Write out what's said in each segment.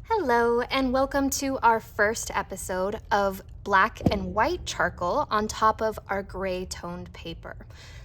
Hello, and welcome to our first episode of black and white charcoal on top of our gray toned paper.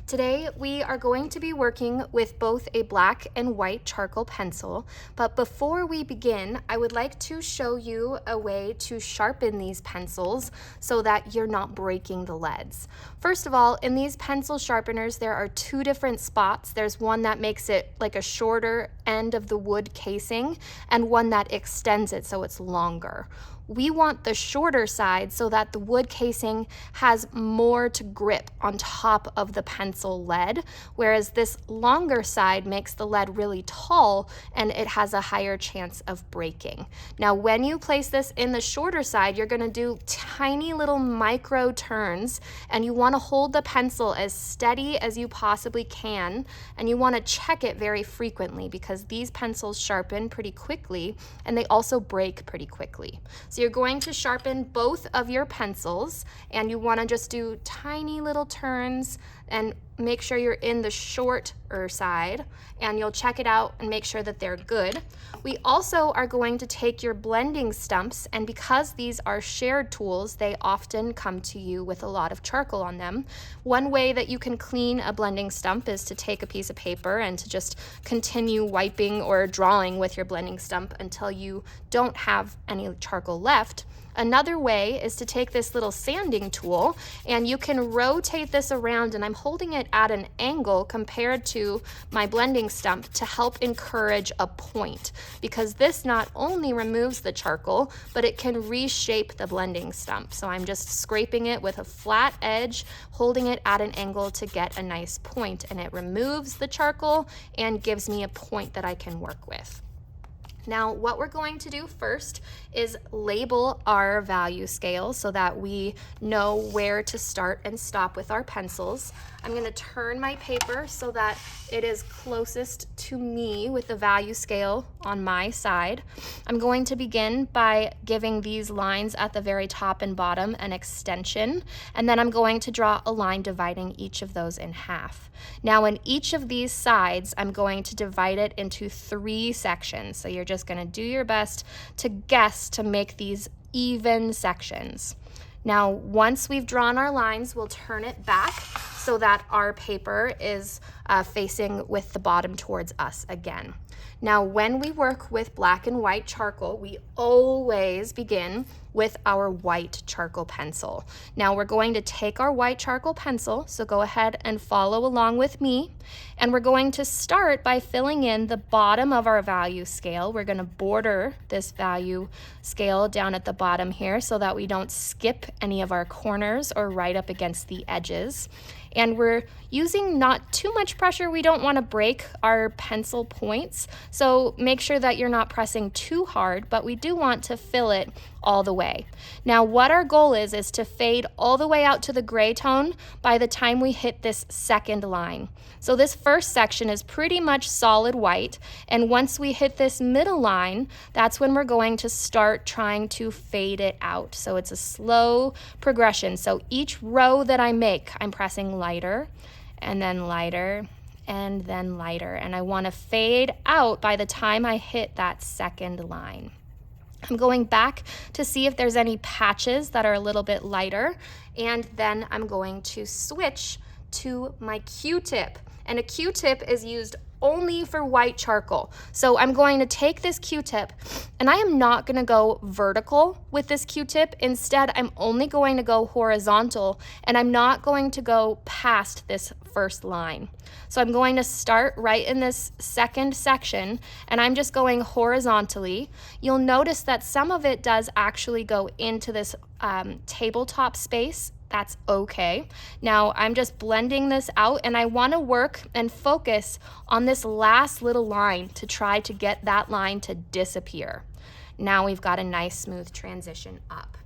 Today, we are going to be working with both a black and white charcoal pencil, but before we begin, I would like to show you a way to sharpen these pencils so that you're not breaking the leads. First of all, in these pencil sharpeners, there are two different spots. There's one that makes it like a shorter end of the wood casing and one that extends it so it's longer. We want the shorter side so that the wood casing has more to grip on top of the pencil lead, whereas this longer side makes the lead really tall and it has a higher chance of breaking. Now, when you place this in the shorter side, you're going to do tiny little micro turns, and you want to hold the pencil as steady as you possibly can, and you want to check it very frequently because these pencils sharpen pretty quickly and they also break pretty quickly. So you're going to sharpen both of your pencils, and you want to just do tiny little turns and make sure you're in the shorter side, and you'll check it out and make sure that they're good. We also are going to take your blending stumps, and because these are shared tools, they often come to you with a lot of charcoal on them. One way that you can clean a blending stump is to take a piece of paper and to just continue wiping or drawing with your blending stump until you don't have any charcoal left. Another way is to take this little sanding tool, and you can rotate this around, and I'm holding it at an angle compared to my blending stump to help encourage a point, because this not only removes the charcoal, but it can reshape the blending stump. So I'm just scraping it with a flat edge, holding it at an angle to get a nice point, and it removes the charcoal and gives me a point that I can work with. Now, what we're going to do first is label our value scale so that we know where to start and stop with our pencils. I'm going to turn my paper so that it is closest to me with the value scale on my side. I'm going to begin by giving these lines at the very top and bottom an extension, and then I'm going to draw a line dividing each of those in half. Now, in each of these sides, I'm going to divide it into 3 sections. So you're just going to do your best to guess to make these even sections. Now, once we've drawn our lines, we'll turn it back so that our paper is facing with the bottom towards us again. Now, when we work with black and white charcoal, we always begin with our white charcoal pencil. Now, we're going to take our white charcoal pencil, so go ahead and follow along with me, and we're going to start by filling in the bottom of our value scale. We're going to border this value scale down at the bottom here so that we don't skip any of our corners or right up against the edges. And we're using not too much pressure. We don't want to break our pencil points, so make sure that you're not pressing too hard, but we do want to fill it all the way. Now, what our goal is to fade all the way out to the gray tone by the time we hit this second line. So this first section is pretty much solid white, and once we hit this middle line, that's when we're going to start trying to fade it out. So it's a slow progression. So each row that I make, I'm pressing lighter, and then lighter, and then lighter, and I want to fade out by the time I hit that second line. I'm going back to see if there's any patches that are a little bit lighter, and then I'm going to switch to my Q-tip. And a Q-tip is used only for white charcoal. So I'm going to take this Q-tip, and I am not going to go vertical with this Q-tip. Instead, I'm only going to go horizontal, and I'm not going to go past this first line. So I'm going to start right in this second section, and I'm just going horizontally. You'll notice that some of it does actually go into this tabletop space. That's okay. Now I'm just blending this out, and I want to work and focus on this last little line to try to get that line to disappear. Now we've got a nice smooth transition up.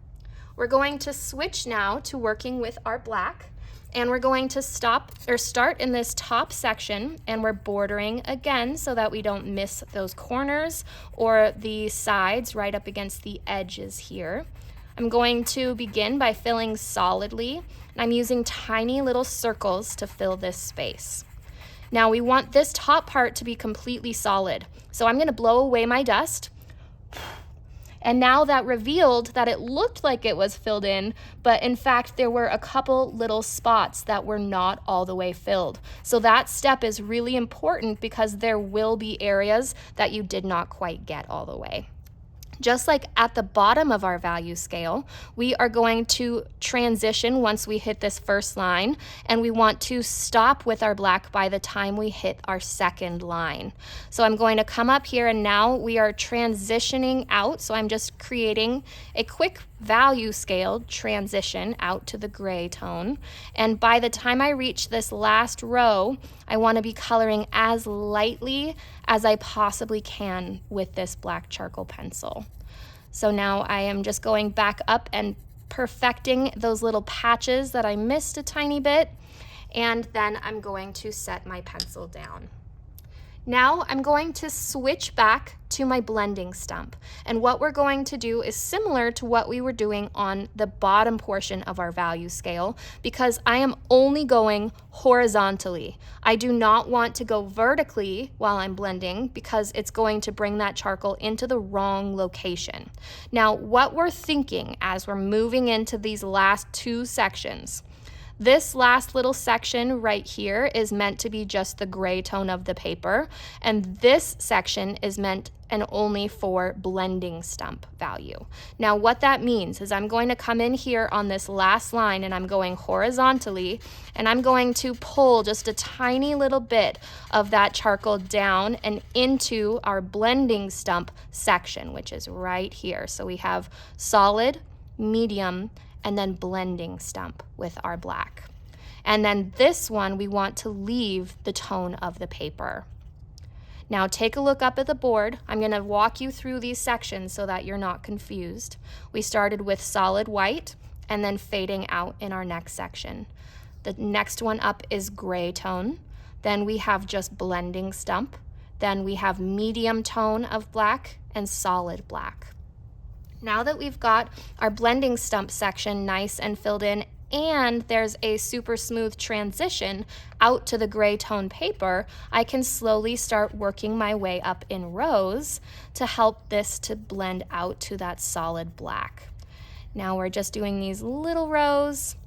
We're going to switch now to working with our black, and we're going to start in this top section, and we're bordering again so that we don't miss those corners or the sides right up against the edges here. I'm going to begin by filling solidly, and I'm using tiny little circles to fill this space. Now we want this top part to be completely solid, so I'm going to blow away my dust, And now that revealed that it looked like it was filled in, but in fact there were a couple little spots that were not all the way filled. So that step is really important because there will be areas that you did not quite get all the way. Just like at the bottom of our value scale, we are going to transition once we hit this first line, and we want to stop with our black by the time we hit our second line. So I'm going to come up here, and now we are transitioning out. So I'm just creating a quick value scale transition out to the gray tone. And by the time I reach this last row, I want to be coloring as lightly as I possibly can with this black charcoal pencil. So now I am just going back up and perfecting those little patches that I missed a tiny bit, and then I'm going to set my pencil down. Now I'm going to switch back to my blending stump. And what we're going to do is similar to what we were doing on the bottom portion of our value scale, because I am only going horizontally. I do not want to go vertically while I'm blending because it's going to bring that charcoal into the wrong location. Now, what we're thinking as we're moving into these last two sections, this last little section right here is meant to be just the gray tone of the paper, and this section is meant and only for blending stump value. Now what that means is I'm going to come in here on this last line, and I'm going horizontally, and I'm going to pull just a tiny little bit of that charcoal down and into our blending stump section, which is right here. So we have solid, medium, and then blending stump with our black. And then this one, we want to leave the tone of the paper. Now take a look up at the board. I'm going to walk you through these sections so that you're not confused. We started with solid white and then fading out in our next section. The next one up is gray tone. Then we have just blending stump. Then we have medium tone of black and solid black. Now that we've got our blending stump section nice and filled in, and there's a super smooth transition out to the gray tone paper, I can slowly start working my way up in rows to help this to blend out to that solid black. Now we're just doing these little rows,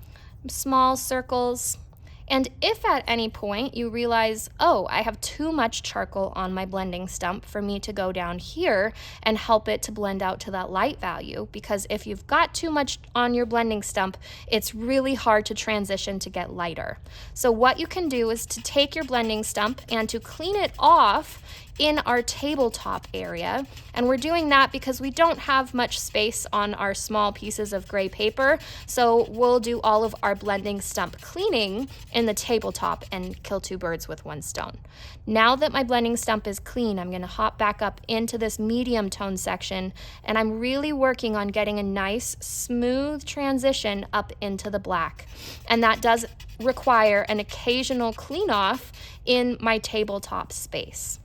small circles. And if at any point you realize, oh, I have too much charcoal on my blending stump for me to go down here and help it to blend out to that light value, because if you've got too much on your blending stump, it's really hard to transition to get lighter. So what you can do is to take your blending stump and to clean it off in our tabletop area. And we're doing that because we don't have much space on our small pieces of gray paper. So we'll do all of our blending stump cleaning in the tabletop and kill two birds with one stone. Now that my blending stump is clean, I'm gonna hop back up into this medium tone section, and I'm really working on getting a nice smooth transition up into the black. And that does require an occasional clean off in my tabletop space.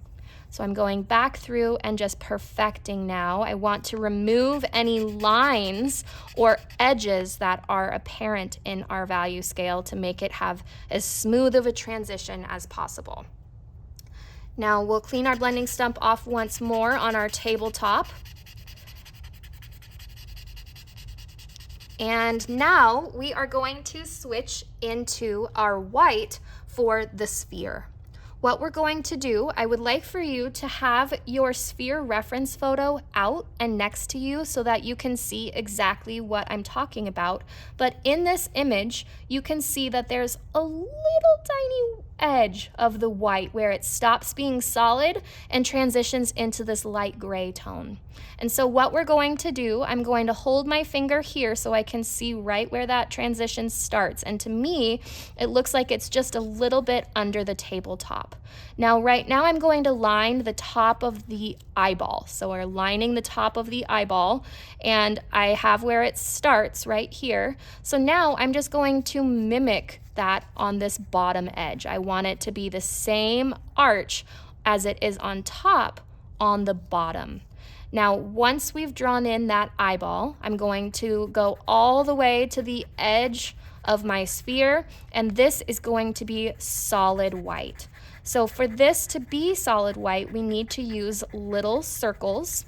So I'm going back through and just perfecting now. I want to remove any lines or edges that are apparent in our value scale to make it have as smooth of a transition as possible. Now we'll clean our blending stump off once more on our tabletop. And now we are going to switch into our white for the sphere. What we're going to do, I would like for you to have your sphere reference photo out and next to you so that you can see exactly what I'm talking about. But in this image, you can see that there's a little tiny edge of the white where it stops being solid and transitions into this light gray tone. And so what we're going to do, I'm going to hold my finger here so I can see right where that transition starts. And to me, it looks like it's just a little bit under the tabletop. Now, right now I'm going to line the top of the eyeball. So we're lining the top of the eyeball, and I have where it starts right here. So now I'm just going to mimic that on this bottom edge. I want it to be the same arch as it is on top on the bottom. Now, once we've drawn in that eyeball, I'm going to go all the way to the edge of my sphere, and this is going to be solid white. So for this to be solid white, we need to use little circles.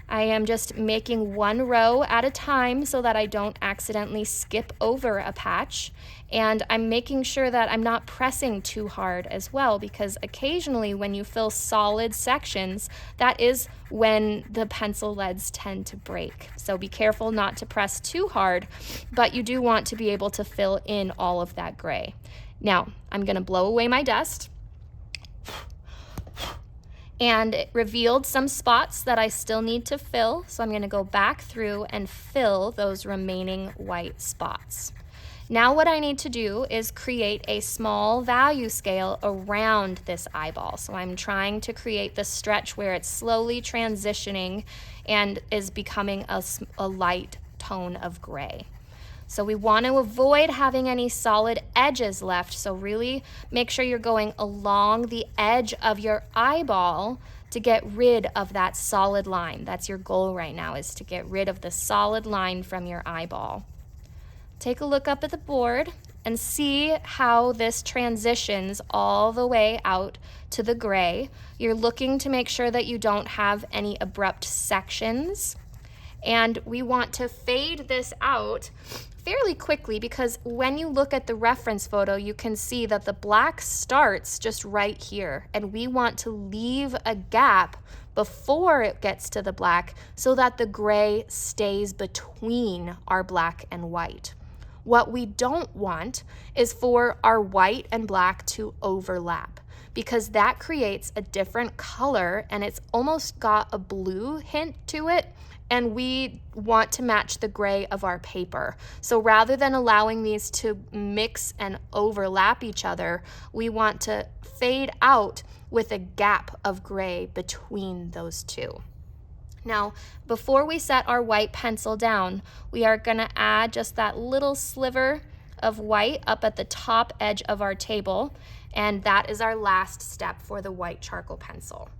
I am just making one row at a time so that I don't accidentally skip over a patch. And I'm making sure that I'm not pressing too hard as well, because occasionally when you fill solid sections, that is when the pencil leads tend to break. So be careful not to press too hard, but you do want to be able to fill in all of that gray. Now, I'm gonna blow away my dust. And it revealed some spots that I still need to fill, so I'm gonna go back through and fill those remaining white spots. Now what I need to do is create a small value scale around this eyeball. So I'm trying to create the stretch where it's slowly transitioning and is becoming a light tone of gray. So we want to avoid having any solid edges left. So really make sure you're going along the edge of your eyeball to get rid of that solid line. That's your goal right now, is to get rid of the solid line from your eyeball. Take a look up at the board and see how this transitions all the way out to the gray. You're looking to make sure that you don't have any abrupt sections. And we want to fade this out fairly quickly, because when you look at the reference photo, you can see that the black starts just right here, and we want to leave a gap before it gets to the black so that the gray stays between our black and white. What we don't want is for our white and black to overlap, because that creates a different color and it's almost got a blue hint to it, and we want to match the gray of our paper. So rather than allowing these to mix and overlap each other, we want to fade out with a gap of gray between those two. Now, before we set our white pencil down, we are gonna add just that little sliver of white up at the top edge of our table, and that is our last step for the white charcoal pencil.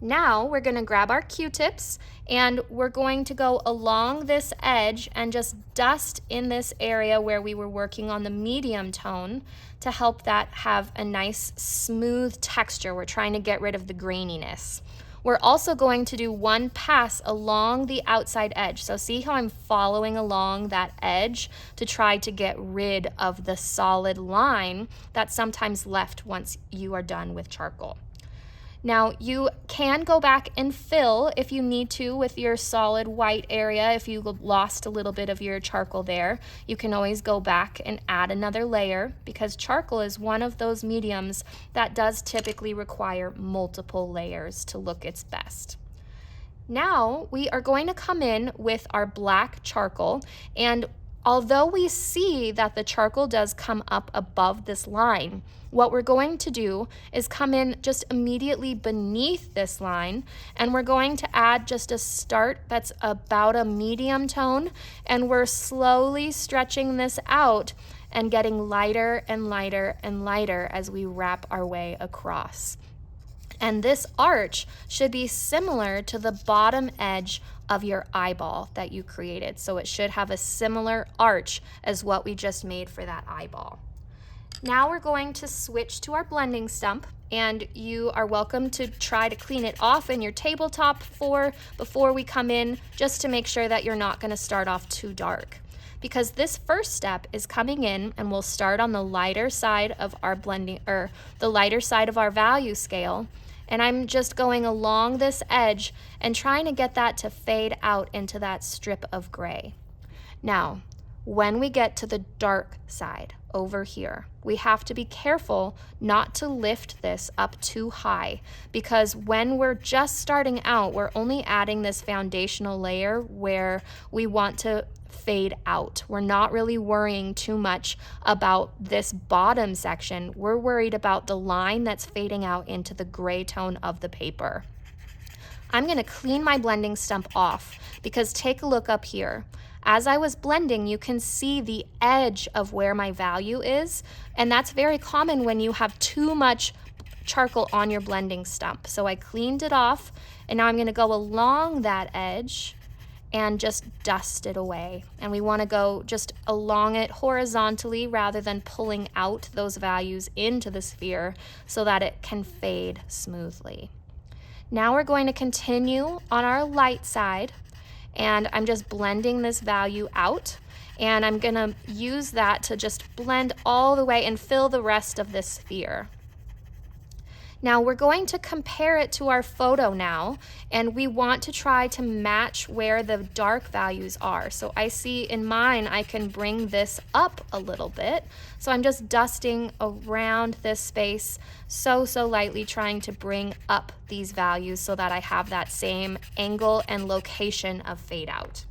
Now we're gonna grab our Q-tips and we're going to go along this edge and just dust in this area where we were working on the medium tone to help that have a nice smooth texture. We're trying to get rid of the graininess. We're also going to do one pass along the outside edge. So see how I'm following along that edge to try to get rid of the solid line that's sometimes left once you are done with charcoal. Now you can go back and fill if you need to with your solid white area. If you lost a little bit of your charcoal there, you can always go back and add another layer, because charcoal is one of those mediums that does typically require multiple layers to look its best. Now we are going to come in with our black charcoal, and although we see that the charcoal does come up above this line, what we're going to do is come in just immediately beneath this line, and we're going to add just a start that's about a medium tone, and we're slowly stretching this out and getting lighter and lighter and lighter as we wrap our way across. And this arch should be similar to the bottom edge of your eyeball that you created. So it should have a similar arch as what we just made for that eyeball. Now we're going to switch to our blending stump, and you are welcome to try to clean it off in your tabletop before we come in, just to make sure that you're not going to start off too dark. Because this first step is coming in, and we'll start on the lighter side of our blending, or the lighter side of our value scale. And I'm just going along this edge and trying to get that to fade out into that strip of gray. Now, when we get to the dark side over here, we have to be careful not to lift this up too high, because when we're just starting out, we're only adding this foundational layer where we want to fade out. We're not really worrying too much about this bottom section. We're worried about the line that's fading out into the gray tone of the paper. I'm going to clean my blending stump off, because take a look up here. As I was blending, you can see the edge of where my value is, and that's very common when you have too much charcoal on your blending stump. So I cleaned it off, and now I'm going to go along that edge and just dust it away. And we want to go just along it horizontally rather than pulling out those values into the sphere so that it can fade smoothly. Now we're going to continue on our light side, and I'm just blending this value out, and I'm gonna use that to just blend all the way and fill the rest of this sphere. Now we're going to compare it to our photo now, and we want to try to match where the dark values are. So I see in mine, I can bring this up a little bit. So I'm just dusting around this space so lightly, trying to bring up these values so that I have that same angle and location of fade out.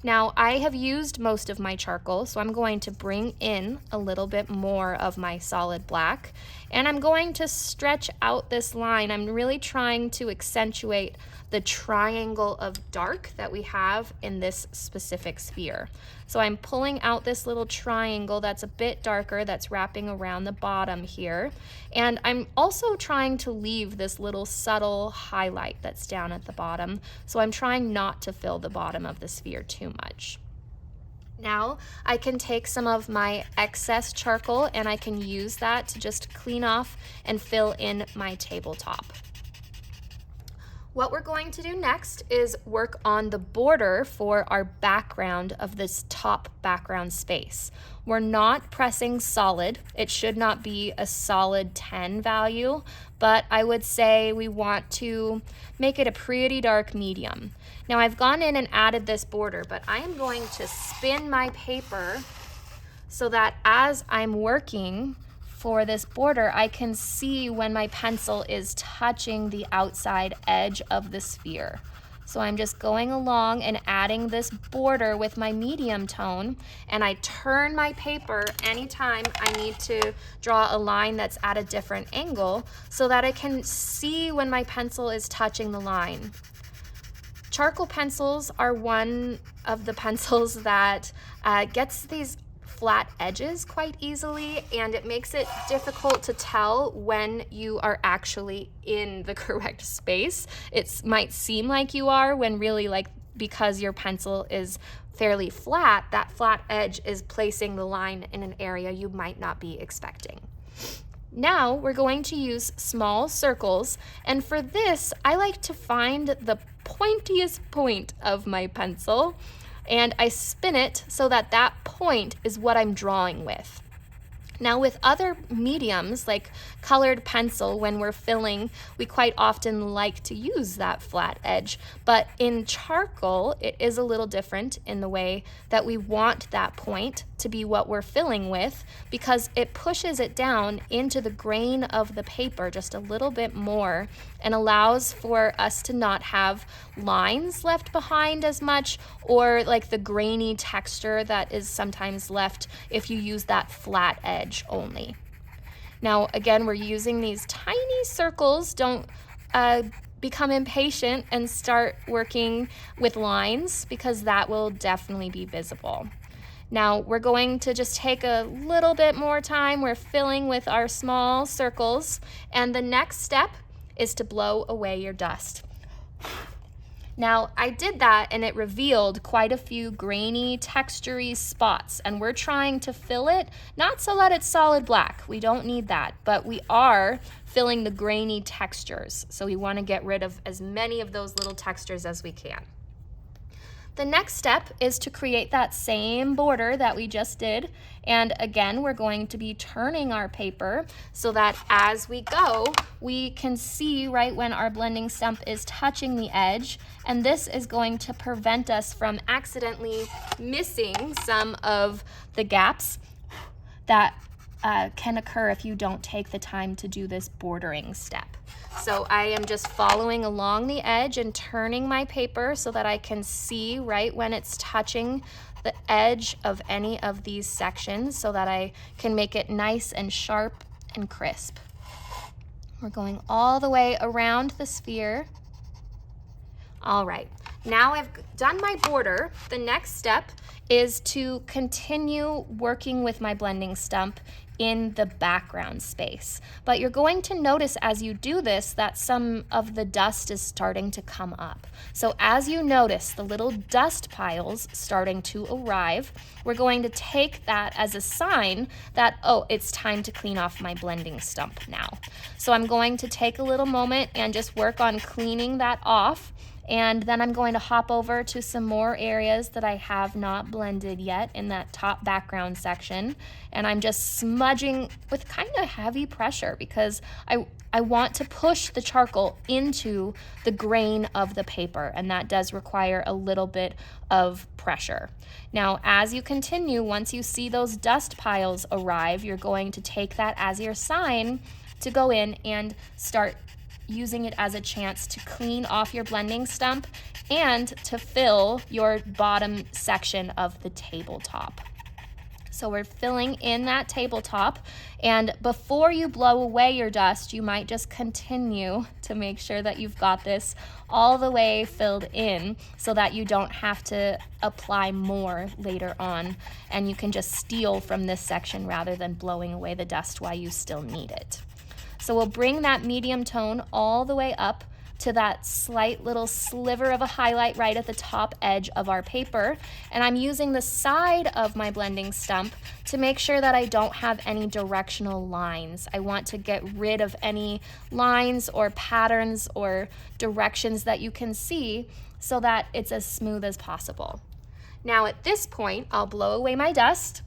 Now I have used most of my charcoal, so I'm going to bring in a little bit more of my solid black, and I'm going to stretch out this line. I'm really trying to accentuate the triangle of dark that we have in this specific sphere. So I'm pulling out this little triangle that's a bit darker, that's wrapping around the bottom here. And I'm also trying to leave this little subtle highlight that's down at the bottom. So I'm trying not to fill the bottom of the sphere too much. Now I can take some of my excess charcoal and I can use that to just clean off and fill in my tabletop. What we're going to do next is work on the border for our background of this top background space. We're not pressing solid. It should not be a solid 10 value, but I would say we want to make it a pretty dark medium. Now I've gone in and added this border, but I am going to spin my paper so that as I'm working for this border, I can see when my pencil is touching the outside edge of the sphere. So I'm just going along and adding this border with my medium tone, and I turn my paper anytime I need to draw a line that's at a different angle so that I can see when my pencil is touching the line. Charcoal pencils are one of the pencils that gets these flat edges quite easily, and it makes it difficult to tell when you are actually in the correct space. It might seem like you are when really, like, because your pencil is fairly flat, that flat edge is placing the line in an area you might not be expecting. Now we're going to use small circles, and for this I like to find the pointiest point of my pencil, and I spin it so that that point is what I'm drawing with. Now with other mediums like colored pencil, when we're filling, we quite often like to use that flat edge, but in charcoal it is a little different in the way that we want that point to be what we're filling with, because it pushes it down into the grain of the paper just a little bit more and allows for us to not have lines left behind as much, or like the grainy texture that is sometimes left if you use that flat edge only. Now again, we're using these tiny circles. Don't become impatient and start working with lines, because that will definitely be visible. Now we're going to just take a little bit more time. We're filling with our small circles, and the next step is to blow away your dust. Now I did that and it revealed quite a few grainy, textury spots, and we're trying to fill it, not so that it's solid black, we don't need that, but we are filling the grainy textures. So we want to get rid of as many of those little textures as we can. The next step is to create that same border that we just did. And again, we're going to be turning our paper so that as we go, we can see right when our blending stump is touching the edge. And this is going to prevent us from accidentally missing some of the gaps that can occur if you don't take the time to do this bordering step. So I am just following along the edge and turning my paper so that I can see right when it's touching the edge of any of these sections, so that I can make it nice and sharp and crisp. We're going all the way around the sphere. All right, Now I've done my border, the next step is to continue working with my blending stump in the background space. But you're going to notice as you do this that some of the dust is starting to come up. So as you notice the little dust piles starting to arrive, we're going to take that as a sign that, oh, it's time to clean off my blending stump now. So I'm going to take a little moment and just work on cleaning that off. And then I'm going to hop over to some more areas that I have not blended yet in that top background section. And I'm just smudging with kind of heavy pressure because I want to push the charcoal into the grain of the paper, and that does require a little bit of pressure. Now, as you continue, once you see those dust piles arrive, you're going to take that as your sign to go in and start using it as a chance to clean off your blending stump and to fill your bottom section of the tabletop. So we're filling in that tabletop, and before you blow away your dust, you might just continue to make sure that you've got this all the way filled in so that you don't have to apply more later on, and you can just steal from this section rather than blowing away the dust while you still need it. So we'll bring that medium tone all the way up to that slight little sliver of a highlight right at the top edge of our paper. And I'm using the side of my blending stump to make sure that I don't have any directional lines. I want to get rid of any lines or patterns or directions that you can see so that it's as smooth as possible. Now at this point, I'll blow away my dust.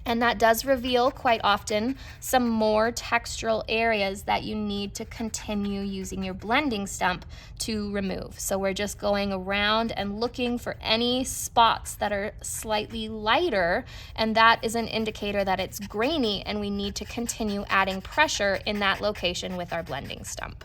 And that does reveal quite often some more textural areas that you need to continue using your blending stump to remove. So we're just going around and looking for any spots that are slightly lighter, and that is an indicator that it's grainy and we need to continue adding pressure in that location with our blending stump.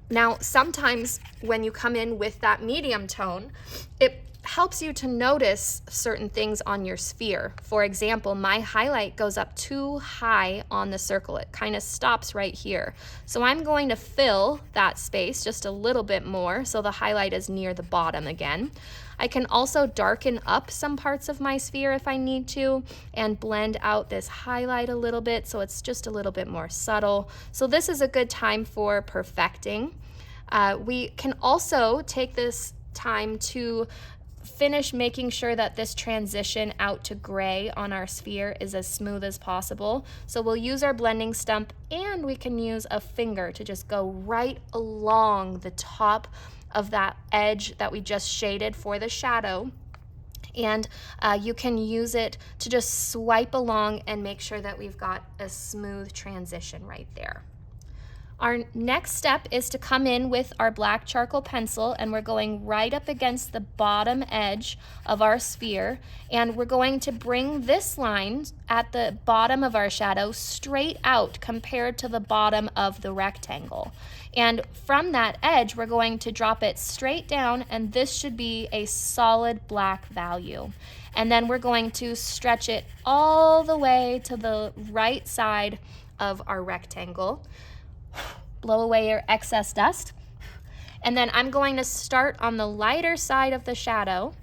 Now, sometimes when you come in with that medium tone, it helps you to notice certain things on your sphere. For example, my highlight goes up too high on the circle. It kind of stops right here. So I'm going to fill that space just a little bit more so the highlight is near the bottom again. I can also darken up some parts of my sphere if I need to and blend out this highlight a little bit so it's just a little bit more subtle. So this is a good time for perfecting. We can also take this time to finish making sure that this transition out to gray on our sphere is as smooth as possible. So we'll use our blending stump and we can use a finger to just go right along the top of that edge that we just shaded for the shadow. And you can use it to just swipe along and make sure that we've got a smooth transition right there. Our next step is to come in with our black charcoal pencil, and we're going right up against the bottom edge of our sphere, and we're going to bring this line at the bottom of our shadow straight out compared to the bottom of the rectangle. And from that edge, we're going to drop it straight down, and this should be a solid black value. And then we're going to stretch it all the way to the right side of our rectangle. Blow away your excess dust. And then I'm going to start on the lighter side of the shadow,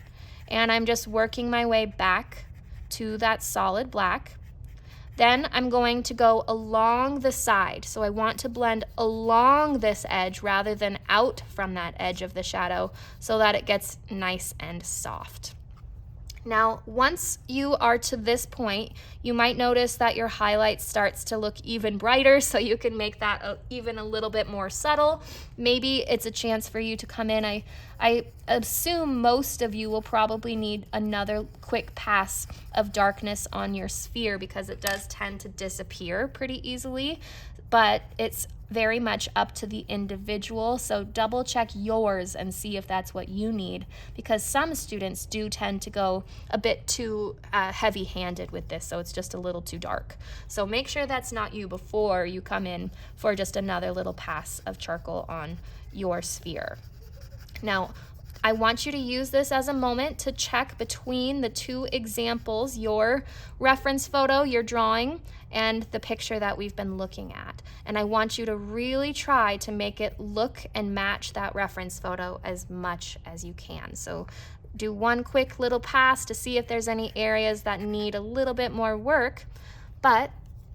and I'm just working my way back to that solid black. Then I'm going to go along the side. So I want to blend along this edge rather than out from that edge of the shadow so that it gets nice and soft. Now, once you are to this point, you might notice that your highlight starts to look even brighter, so you can make that even a little bit more subtle. Maybe it's a chance for you to come in. I assume most of you will probably need another quick pass of darkness on your sphere because it does tend to disappear pretty easily, but it's very much up to the individual, so double check yours and see if that's what you need, because some students do tend to go a bit too heavy-handed with this, so it's just a little too dark. So make sure that's not you before you come in for just another little pass of charcoal on your sphere. Now, I want you to use this as a moment to check between the two examples, your reference photo, your drawing, and the picture that we've been looking at. And I want you to really try to make it look and match that reference photo as much as you can. So do one quick little pass to see if there's any areas that need a little bit more work. But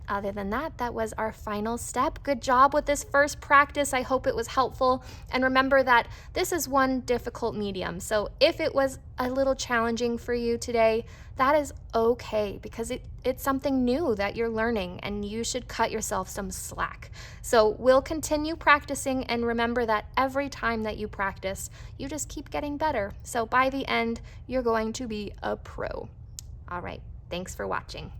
other than that, that was our final step. Good job with this first practice. I hope it was helpful. And remember that this is one difficult medium. So if it was a little challenging for you today, that is okay, because it's something new that you're learning and you should cut yourself some slack. So we'll continue practicing, and remember that every time that you practice, you just keep getting better. So by the end, you're going to be a pro. All right, thanks for watching.